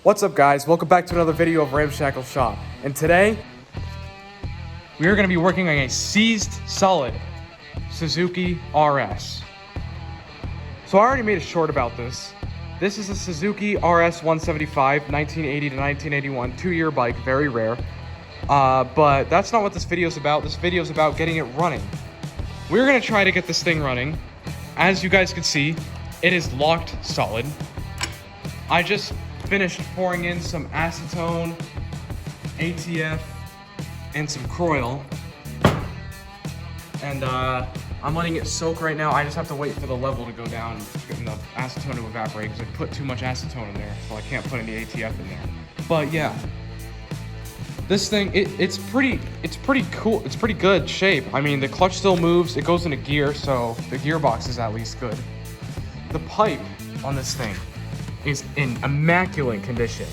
What's up, guys? Welcome back to another video of Ramshackle Shop. And today, we are going to be working on a seized solid Suzuki RS. So I already made a short about this. This is a Suzuki RS 175, 1980 to 1981, 2-year bike, very rare. But that's not what this video is about. This video is about getting it running. We're going to try to get this thing running. As you guys can see, it is locked solid. I just finished pouring in some acetone, ATF, and some Croil. And I'm letting it soak right now. I just have to wait for the level to go down and the acetone to evaporate because I put too much acetone in there, so I can't put any ATF in there. But yeah, this thing, it's pretty cool. It's pretty good shape. I mean, the clutch still moves. It goes into gear, so the gearbox is at least good. The pipe on this thing is in immaculate condition,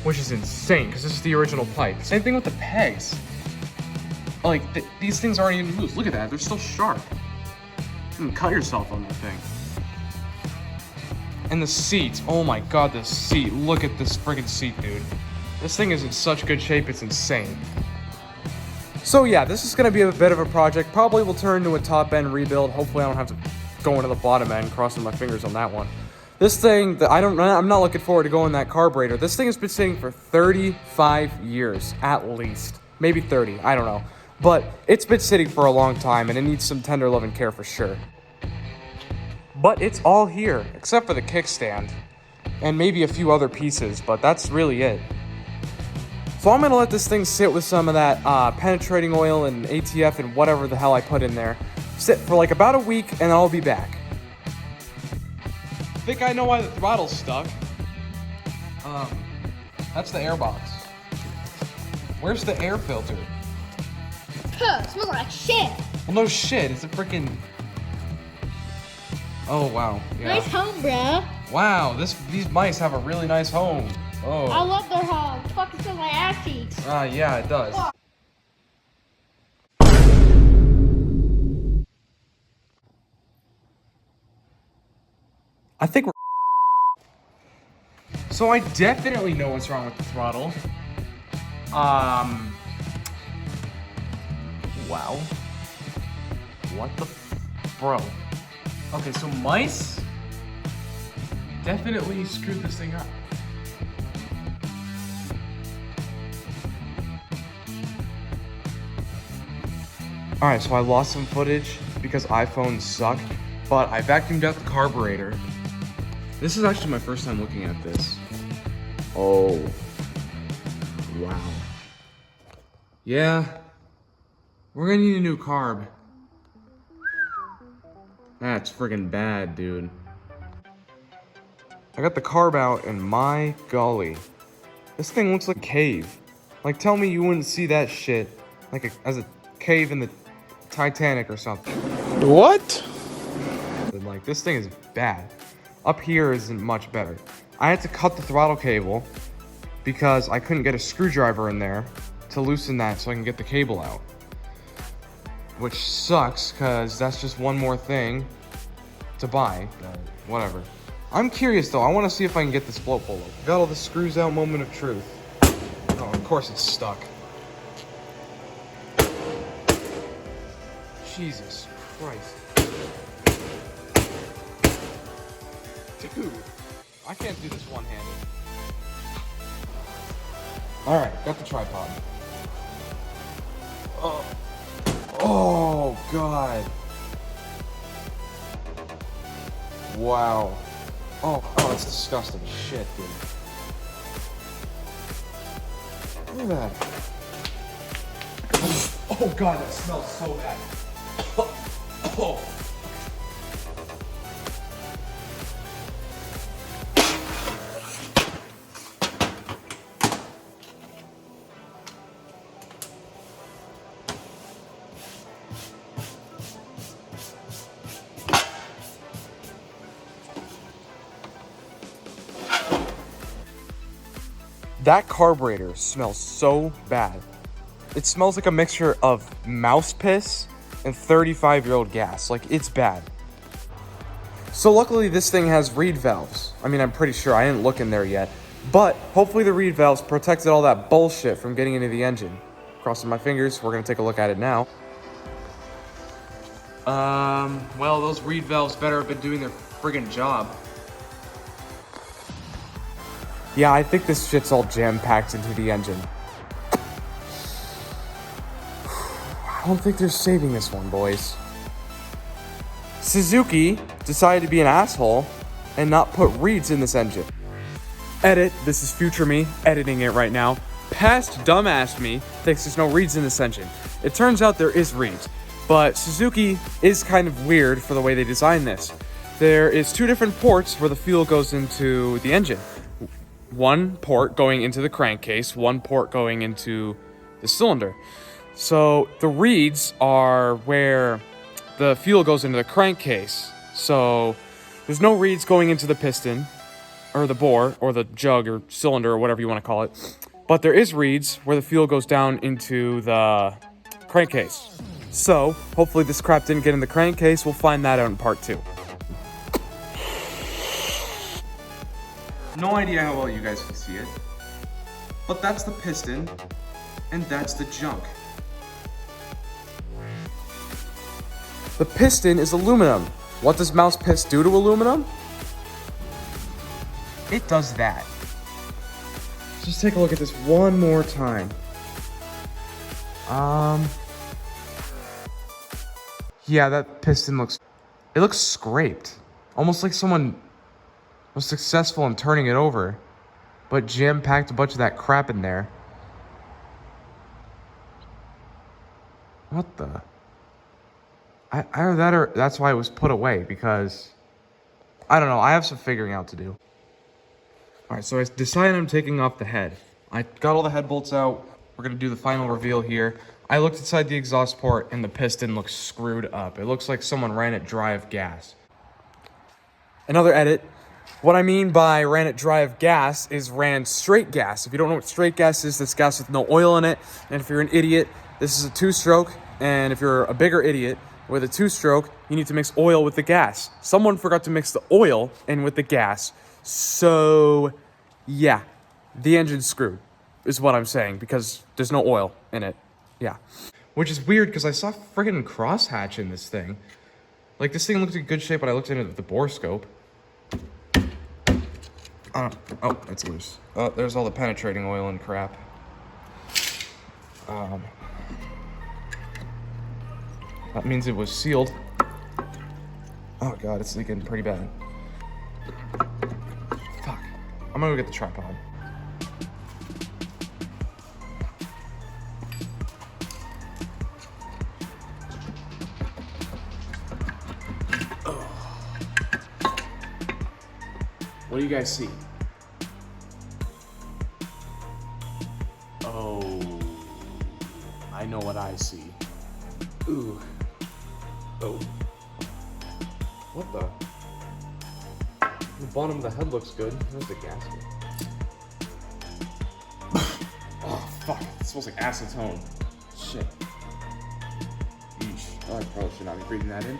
which is insane because this is the original pipe. Same thing with the pegs. Like, these things aren't even loose. Look at that, they're still sharp. You can cut yourself on that thing. And the seats, oh my god, this seat. Look at this friggin' seat, dude. This thing is in such good shape, it's insane. So yeah, this is gonna be a bit of a project. Probably will turn into a top end rebuild. Hopefully I don't have to go into the bottom end, crossing my fingers on that one. This thing, I'm not looking forward to going that carburetor. This thing has been sitting for 35 years, at least. Maybe 30, I don't know. But it's been sitting for a long time, and it needs some tender love and care for sure. But it's all here, except for the kickstand, and maybe a few other pieces, but that's really it. So I'm gonna let this thing sit with some of that penetrating oil and ATF and whatever the hell I put in there. Sit for like about a week, and I'll be back. I think I know why the throttle's stuck. That's the air box. Where's the air filter? It smells like shit. Well, no shit. It's a freaking. Oh wow. Yeah. Nice home, bro. Wow. These mice have a really nice home. Oh. I love their home. It fucking smells like ass cheeks. Yeah, it does. Oh. I think we're. So I definitely know what's wrong with the throttle. Wow. What the bro? Okay, so mice definitely screwed this thing up. Alright, so I lost some footage because iPhones suck, but I vacuumed out the carburetor. This is actually my first time looking at this. Oh. Wow. Yeah. We're gonna need a new carb. That's friggin' bad, dude. I got the carb out and my golly. This thing looks like a cave. Like, tell me you wouldn't see that shit like as a cave in the Titanic or something. What? Like, this thing is bad. Up here isn't much better. I had to cut the throttle cable because I couldn't get a screwdriver in there to loosen that so I can get the cable out. Which sucks, because that's just one more thing to buy. Whatever. I'm curious, though. I want to see if I can get this float pole open. Got all the screws out, moment of truth. Oh, of course it's stuck. Jesus Christ. Dude, I can't do this one-handed. Alright, got the tripod. Oh, God. Wow. Oh, that's disgusting shit, dude. Look at that. Oh, God, that smells so bad. Oh. That carburetor smells so bad. It smells like a mixture of mouse piss and 35-year-old gas. Like, it's bad. So luckily this thing has reed valves. I mean, I'm pretty sure. I didn't look in there yet. But hopefully the reed valves protected all that bullshit from getting into the engine. Crossing my fingers, we're gonna take a look at it now. Well, those reed valves better have been doing their friggin' job. Yeah, I think this shit's all jam-packed into the engine. I don't think they're saving this one, boys. Suzuki decided to be an asshole and not put reeds in this engine. Edit, this is future me editing it right now. Past dumbass me thinks there's no reeds in this engine. It turns out there is reeds, but Suzuki is kind of weird for the way they designed this. There is two different ports where the fuel goes into the engine. One port going into the crankcase, one port going into the cylinder. So the reeds are where the fuel goes into the crankcase. So there's no reeds going into the piston, or the bore, or the jug, or cylinder, or whatever you want to call it. But there is reeds where the fuel goes down into the crankcase. So hopefully this crap didn't get in the crankcase. We'll find that out in part 2. No idea how well you guys can see it, but that's the piston, and that's the junk. The piston is aluminum. What does mouse piss do to aluminum? It does that. Just take a look at this one more time. Yeah, that piston looks scraped. Almost like someone was successful in turning it over, but jam-packed a bunch of that crap in there. What the? Either that or that's why it was put away, because I don't know, I have some figuring out to do. Alright, so I decided I'm taking off the head. I got all the head bolts out. We're gonna do the final reveal here. I looked inside the exhaust port and the piston looks screwed up. It looks like someone ran it dry of gas. Another edit. What I mean by ran it dry of gas is ran straight gas. If you don't know what straight gas is, that's gas with no oil in it. And if you're an idiot, this is a 2-stroke. And if you're a bigger idiot with a 2-stroke, you need to mix oil with the gas. Someone forgot to mix the oil in with the gas. So, yeah, the engine's screwed, is what I'm saying, because there's no oil in it. Yeah. Which is weird, because I saw friggin' crosshatch in this thing. Like, this thing looked in good shape, but I looked at it with the bore scope. Oh, it's loose. Oh, there's all the penetrating oil and crap. That means it was sealed. Oh god, it's leaking pretty bad. Fuck. I'm gonna go get the tripod. What do you guys see? Oh, I know what I see. Ooh. Oh. What the? The bottom of the head looks good. There's the gasket. Oh, fuck. It smells like acetone. Shit. Yeesh. Oh, I probably should not be breathing that in.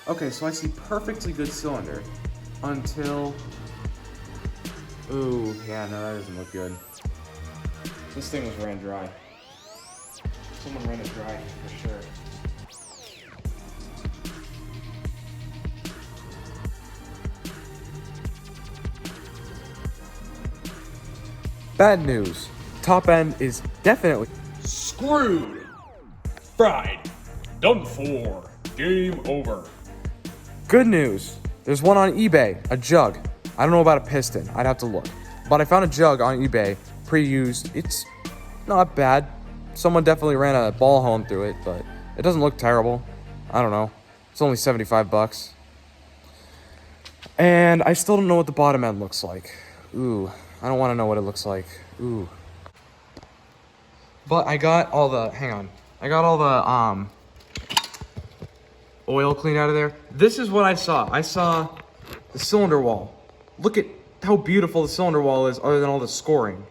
Okay, so I see perfectly good cylinder until... Ooh, yeah, no, that doesn't look good. This thing was ran dry. Someone ran it dry, for sure. Bad news. Top end is definitely Screwed. Fried. Done for. Game over. good news. There's one on eBay, a jug. I don't know about a piston. I'd have to look. But I found a jug on eBay, pre-used. It's not bad. Someone definitely ran a ball hone through it, but it doesn't look terrible. I don't know. It's only 75 bucks. And I still don't know what the bottom end looks like. Ooh, I don't want to know what it looks like. Ooh. But I got all the, hang on. I got all the oil cleaned out of there. This is what I saw. I saw the cylinder wall. Look at how beautiful the cylinder wall is other than all the scoring.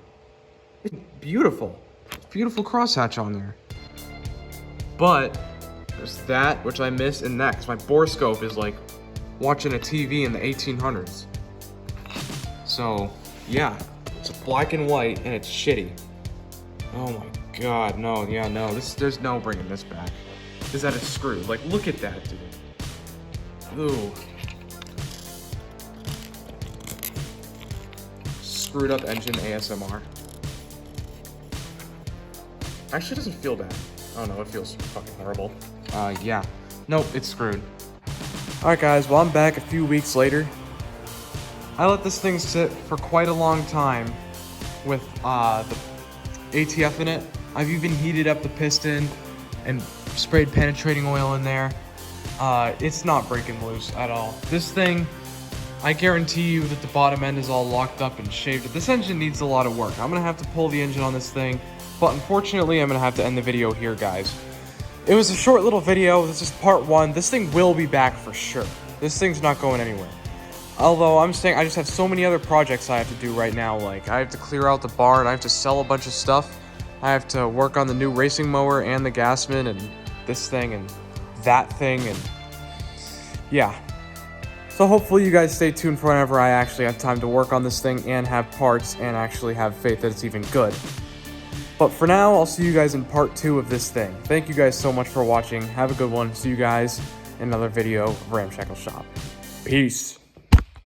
It's beautiful. It's beautiful crosshatch on there. But there's that, which I miss, and that, because my bore scope is like watching a TV in the 1800s. So, Yeah, it's black and white, and it's shitty. Oh my god, no, yeah, no, there's no bringing this back. Is that it's screwed? Like, look at that, dude. Ooh. Screwed up engine ASMR. Actually, it doesn't feel bad. Oh no, it feels fucking horrible. Yeah. Nope, it's screwed. Alright guys, well I'm back a few weeks later. I let this thing sit for quite a long time with the ATF in it. I've even heated up the piston and sprayed penetrating oil in there. It's not breaking loose at all. This thing, I guarantee you that the bottom end is all locked up and shaved. This engine needs a lot of work. I'm gonna have to pull the engine on this thing, but unfortunately I'm gonna have to end the video here, guys. It was a short little video. This is part one. This thing will be back for sure. This thing's not going anywhere. Although I'm saying I just have so many other projects I have to do right now. Like I have to clear out the barn, I have to sell a bunch of stuff. I have to work on the new racing mower and the Gasman and this thing and that thing and yeah. So hopefully you guys stay tuned for whenever I actually have time to work on this thing and have parts and actually have faith that it's even good. But for now, I'll see you guys in part 2 of this thing. Thank you guys so much for watching. Have a good one. See you guys in another video of Ramshackle Shop. Peace.